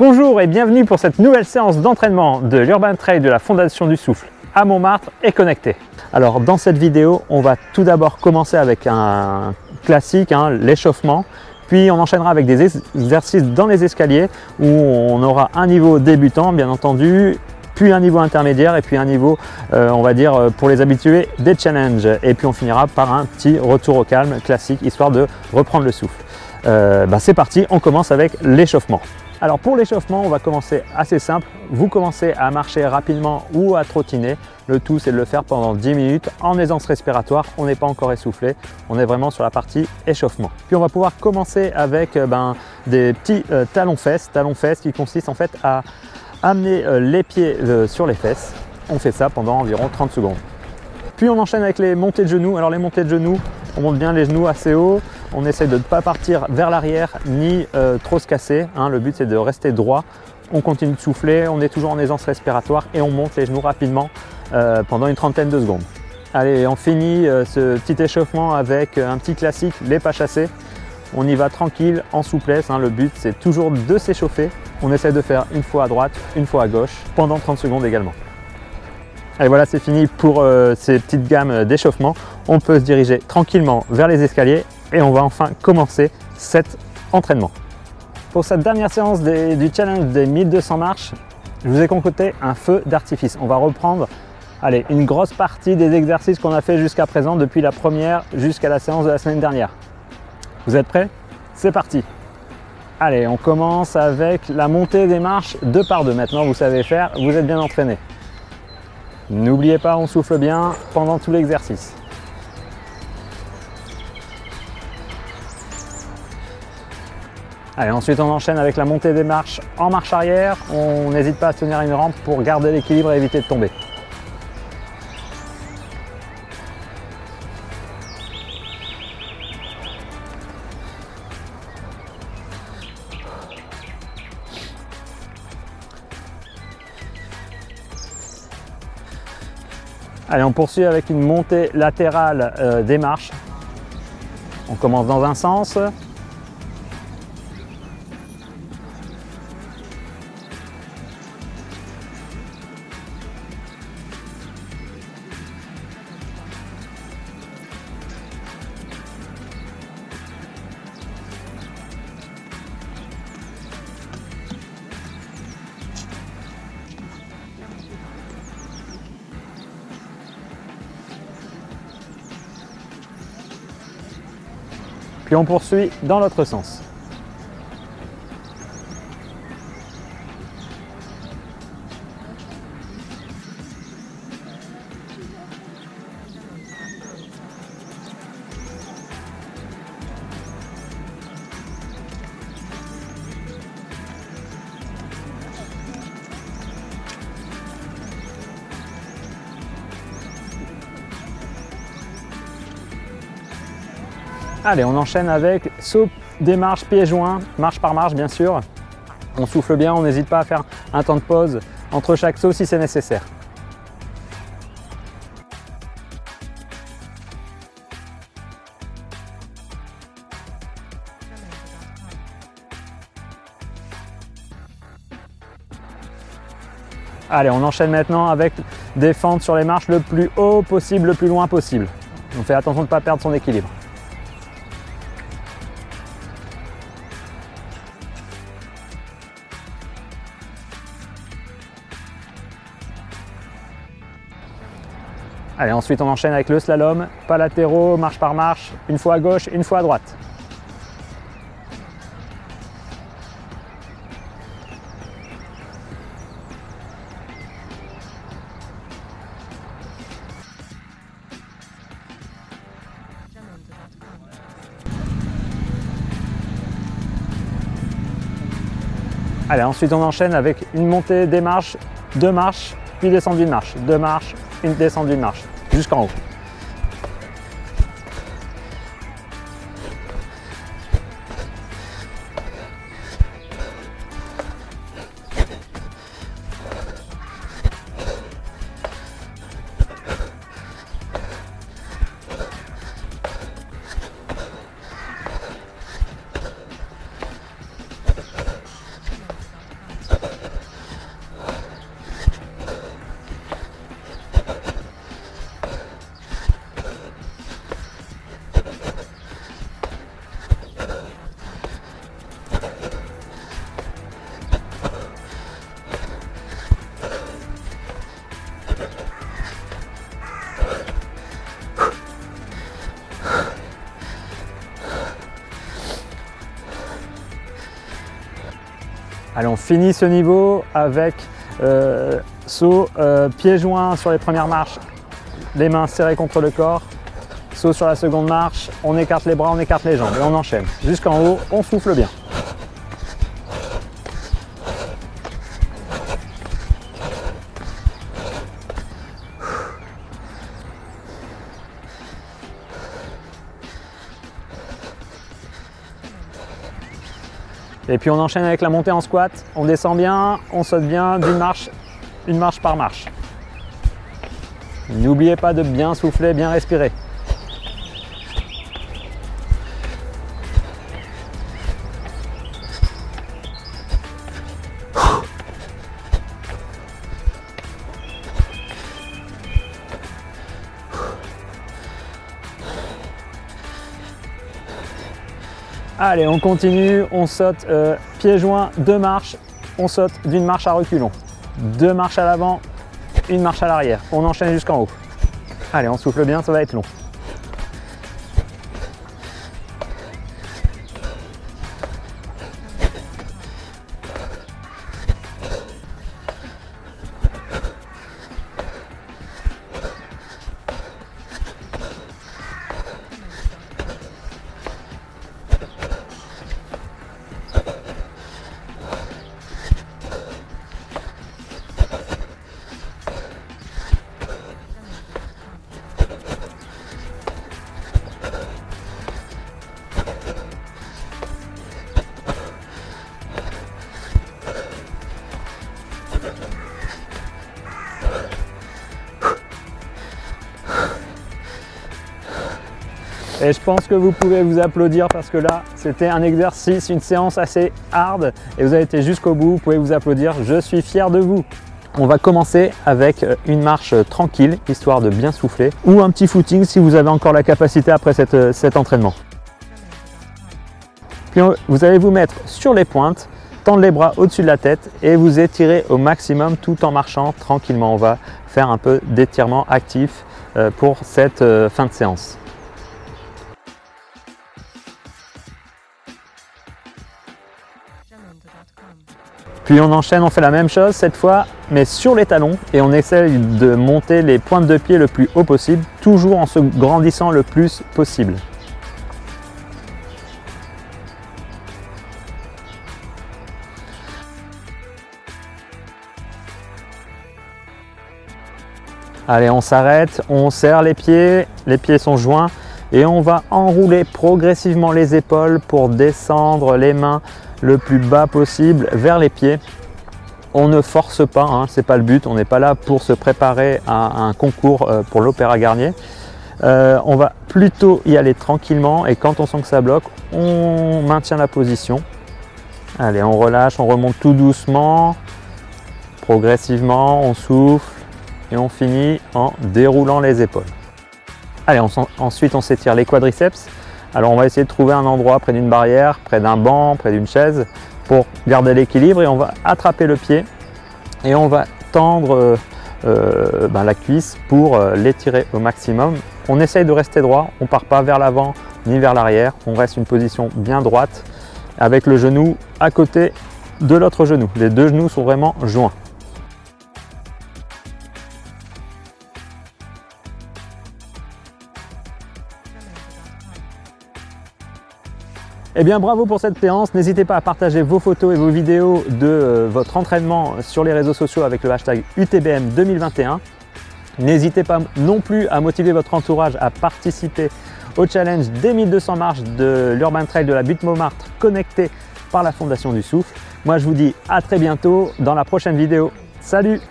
Bonjour et bienvenue pour cette nouvelle séance d'entraînement de l'Urban Trail de la Fondation du Souffle à Montmartre et connecté. Alors dans cette vidéo, on va tout d'abord commencer avec un classique, l'échauffement. Puis on enchaînera avec des exercices dans les escaliers où on aura un niveau débutant bien entendu, puis un niveau intermédiaire et puis un niveau, on va dire, pour les habitués, des challenges. Et puis on finira par un petit retour au calme classique, histoire de reprendre le souffle. C'est parti, on commence avec l'échauffement. Alors pour l'échauffement, on va commencer assez simple. Vous commencez à marcher rapidement ou à trottiner. Le tout, c'est de le faire pendant 10 minutes en aisance respiratoire. On n'est pas encore essoufflé. On est vraiment sur la partie échauffement. Puis on va pouvoir commencer avec des petits talons-fesses qui consistent en fait à amener les pieds sur les fesses. On fait ça pendant environ 30 secondes. Puis on enchaîne avec les montées de genoux. Alors les montées de genoux, on monte bien les genoux assez haut. On essaie de ne pas partir vers l'arrière ni trop se casser. Le but c'est de rester droit. On continue de souffler, on est toujours en aisance respiratoire et on monte les genoux rapidement pendant une trentaine de secondes. Allez, on finit ce petit échauffement avec un petit classique, les pas chassés. On y va tranquille, en souplesse. Le but c'est toujours de s'échauffer. On essaie de faire une fois à droite, une fois à gauche, pendant 30 secondes également. Et voilà, c'est fini pour ces petites gammes d'échauffement. On peut se diriger tranquillement vers les escaliers et on va enfin commencer cet entraînement. Pour cette dernière séance du challenge des 1200 marches, je vous ai concocté un feu d'artifice. On va reprendre une grosse partie des exercices qu'on a fait jusqu'à présent, depuis la première jusqu'à la séance de la semaine dernière. Vous êtes prêts? C'est parti! Allez, on commence avec la montée des marches 2 par 2. Maintenant, vous savez faire, vous êtes bien entraîné. N'oubliez pas, on souffle bien pendant tout l'exercice. Allez, ensuite on enchaîne avec la montée des marches en marche arrière. On n'hésite pas à tenir une rampe pour garder l'équilibre et éviter de tomber. Allez, on poursuit avec une montée latérale des marches. On commence dans un sens. Puis on poursuit dans l'autre sens. Allez, on enchaîne avec saut des marches pieds joints, marche par marche bien sûr. On souffle bien, on n'hésite pas à faire un temps de pause entre chaque saut si c'est nécessaire. Allez, on enchaîne maintenant avec des fentes sur les marches le plus haut possible, le plus loin possible. On fait attention de ne pas perdre son équilibre. Allez, ensuite on enchaîne avec le slalom, pas latéraux, marche par marche, une fois à gauche, une fois à droite. Allez, ensuite on enchaîne avec une montée des marches, 2 marches, puis descendre d'une marche, 2 marches, une descente d'une marche, jusqu'en haut. Allez, on finit ce niveau avec saut, pieds joints sur les premières marches, les mains serrées contre le corps, saut sur la seconde marche, on écarte les bras, on écarte les jambes et on enchaîne. Jusqu'en haut, on souffle bien. Et puis on enchaîne avec la montée en squat, on descend bien, on saute bien d'une marche, une marche par marche. N'oubliez pas de bien souffler, bien respirer. Allez, on continue, on saute pieds joints, 2 marches, on saute d'une marche à reculons. 2 marches à l'avant, une marche à l'arrière. On enchaîne jusqu'en haut. Allez, on souffle bien, ça va être long. Et je pense que vous pouvez vous applaudir parce que là, c'était un exercice, une séance assez hard et vous avez été jusqu'au bout. Vous pouvez vous applaudir, je suis fier de vous. On va commencer avec une marche tranquille, histoire de bien souffler, ou un petit footing si vous avez encore la capacité après cet entraînement. Puis vous allez vous mettre sur les pointes, tendre les bras au-dessus de la tête et vous étirer au maximum tout en marchant tranquillement. On va faire un peu d'étirement actif pour cette fin de séance. Puis on enchaîne, on fait la même chose cette fois, mais sur les talons et on essaye de monter les pointes de pied le plus haut possible, toujours en se grandissant le plus possible. Allez, on s'arrête, on serre les pieds sont joints et on va enrouler progressivement les épaules pour descendre les mains le plus bas possible vers les pieds. On ne force pas, hein, c'est pas le but, on n'est pas là pour se préparer à un concours pour l'Opéra Garnier. On va plutôt y aller tranquillement et quand on sent que ça bloque, on maintient la position. Allez, on relâche, on remonte tout doucement, progressivement, on souffle et on finit en déroulant les épaules. Allez, ensuite on s'étire les quadriceps. Alors on va essayer de trouver un endroit près d'une barrière, près d'un banc, près d'une chaise pour garder l'équilibre et on va attraper le pied et on va tendre la cuisse pour l'étirer au maximum. On essaye de rester droit, on ne part pas vers l'avant ni vers l'arrière, on reste une position bien droite avec le genou à côté de l'autre genou. Les deux genoux sont vraiment joints. Eh bien bravo pour cette séance, n'hésitez pas à partager vos photos et vos vidéos de votre entraînement sur les réseaux sociaux avec le hashtag UTBM 2021. N'hésitez pas non plus à motiver votre entourage à participer au challenge des 1200 marches de l'Urban Trail de la Butte Montmartre connecté par la Fondation du Souffle. Moi je vous dis à très bientôt dans la prochaine vidéo. Salut!